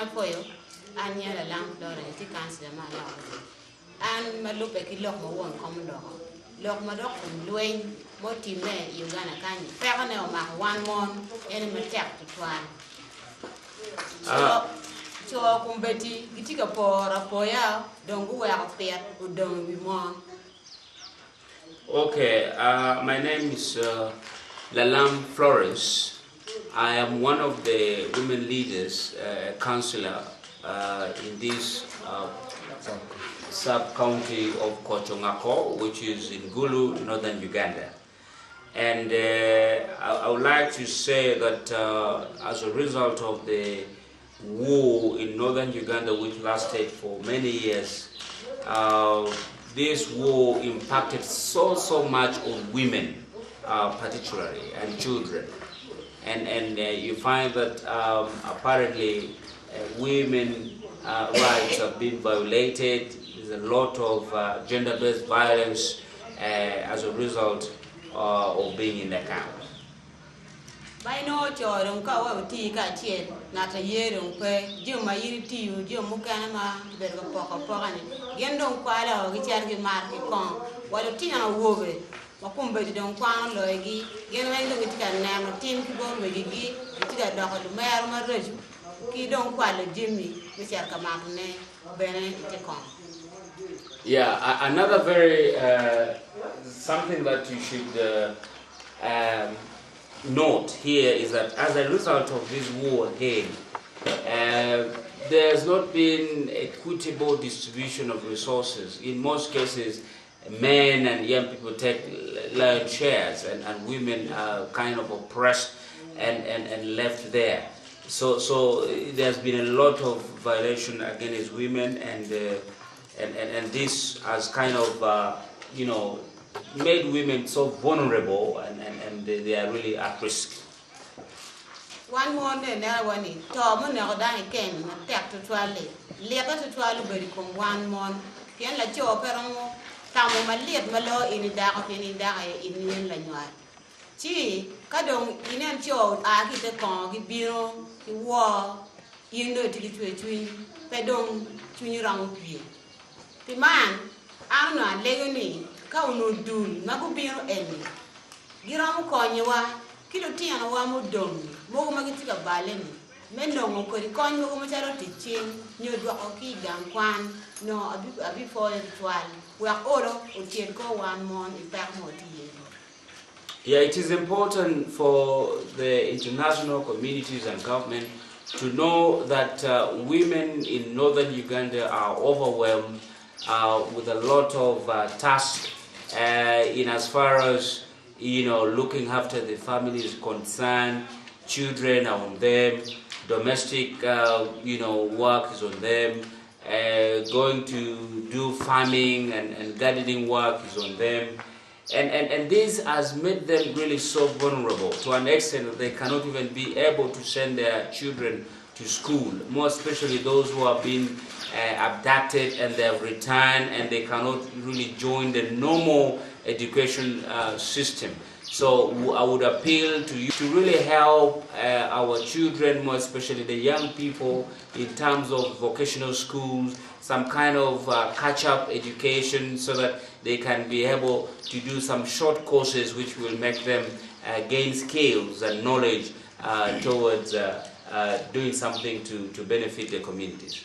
China for you, and you're a lamp door and you can't see my love. And my look like you look more one common dog. Look my dog from doing what you may, you're gonna kind of parallel my 1 month, any attack to try. So, Kumbeti, you take a pour a poya, don't go out there, who don't be more. Okay, my name is Lalam Flores. I am one of the women leaders, councillor in this sub-county of Ongako, which is in Gulu, Northern Uganda. And I would like to say that as a result of the war in Northern Uganda, which lasted for many years, this war impacted so much on women, particularly, and children. And you find that apparently women rights have been violated. There's a lot of gender-based violence as a result of being in the camp. By no children, cover tea, cat yet, not a year on pay, Jim, my year to you, Jim Mukanama, Berga Poca Pogan, Gendon Quala, which are the market con, while a teen and a woman, Macumba don't quan, Loigi, Gen which can name a team to go with you, which got Dr. Mayor Madrid, Key don't quite Jimmy, which are Camarne, Bene, Tecon. Yeah, another very something that you should note here is that as a result of this war again, there has not been equitable distribution of resources. In most cases, men and young people take large shares, and women are kind of oppressed and left there. So there's been a lot of violation against women, and this has kind of made women so vulnerable, and they are really at risk. One morning, another one is Tom and Nordani came and tapped to 12. Later to 12, but come 1 month. Can let you open Tamu Malit Malo in the dark in the Lanyard. Gee, Kadong in a show, I get a con, he bureau, he war, you know, to the twin, Pedong, twin round you. The man, I don't know, Legoni. Kauno dul magubiro eni giramu konyewa kilo tiana wa mudom mogo magitika baleni mendongo ko konyo mo charo tichin nyodwa oki gankwan no abi for ritual we are oro otien ko 1 month impact mo tie. Yeah, it is important for the international communities and government to know that women in Northern Uganda are overwhelmed with a lot of tasks in as far as looking after the family is concerned. Children are on them, domestic work is on them, going to do farming and gardening work is on them, and this has made them really so vulnerable to an extent that they cannot even be able to send their children to school, more especially those who have been abducted and they have returned and they cannot really join the normal education system. So I would appeal to you to really help our children, more especially the young people, in terms of vocational schools, some kind of catch-up education so that they can be able to do some short courses which will make them gain skills and knowledge towards doing something to benefit the communities.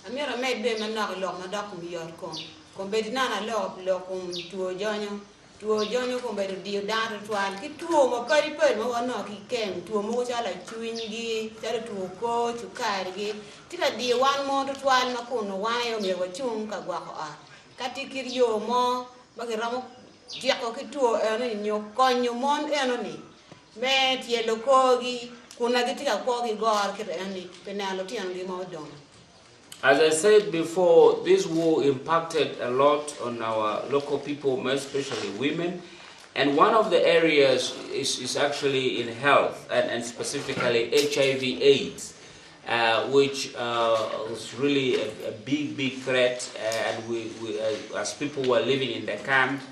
Amira made them and not a lot, my document your con. Combedina law, locum to a journal compared to the data to one. Get to a very person, no, he came to a mocha like chewing gay, to a coach, to carry. Till a dear 1 month to 12, Macono, why on your chunka guaca. Katikirio more, Bagamo, Jaco to earning your coin, your mon enemy. Met yellow corgi, Kunagitica corgi guard, any penalty and remodon. As I said before, this war impacted a lot on our local people, especially women. And one of the areas is actually in health, and specifically HIV/AIDS, which was really a big threat. And we as people were living in the camp,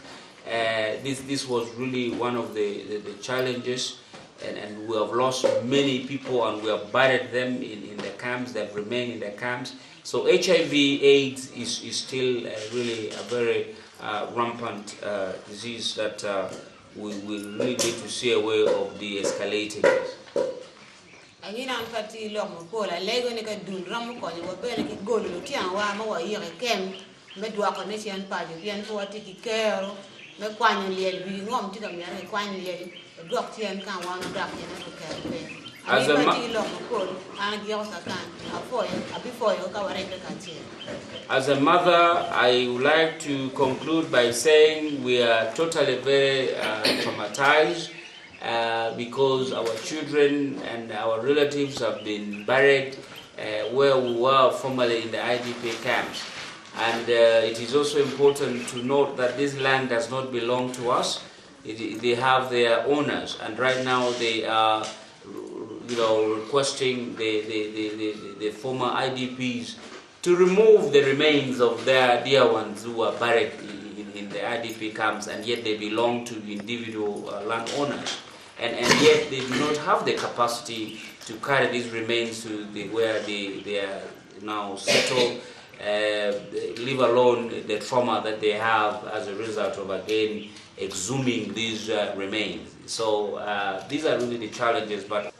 this was really one of the challenges. and we have lost many people, and we have buried them in the camps. They've remained in the camps. So HIV/AIDS is still really a very rampant disease that we will really need to see a way of de-escalating this. Angina pati lo mo pola lego ne ka dun ram ko ni wo be ne ki golu lo tian wa ma wa yire kem me dwa ko ne sian pa je bien ko ti ki kero me kwani liel bi ngom ti ka mi ne kwani liel dok tian kan wa no dak ne ko kero be As a As a mother, I would like to conclude by saying we are totally very traumatized because our children and our relatives have been buried where we were formerly in the IDP camps. And it is also important to note that this land does not belong to us. They have their owners, and right now they are requesting the former IDPs to remove the remains of their dear ones who are buried in the IDP camps, and yet they belong to individual landowners, and yet they do not have the capacity to carry these remains to where they are now settled, leave alone the trauma that they have as a result of again exhuming these remains. So these are really the challenges, but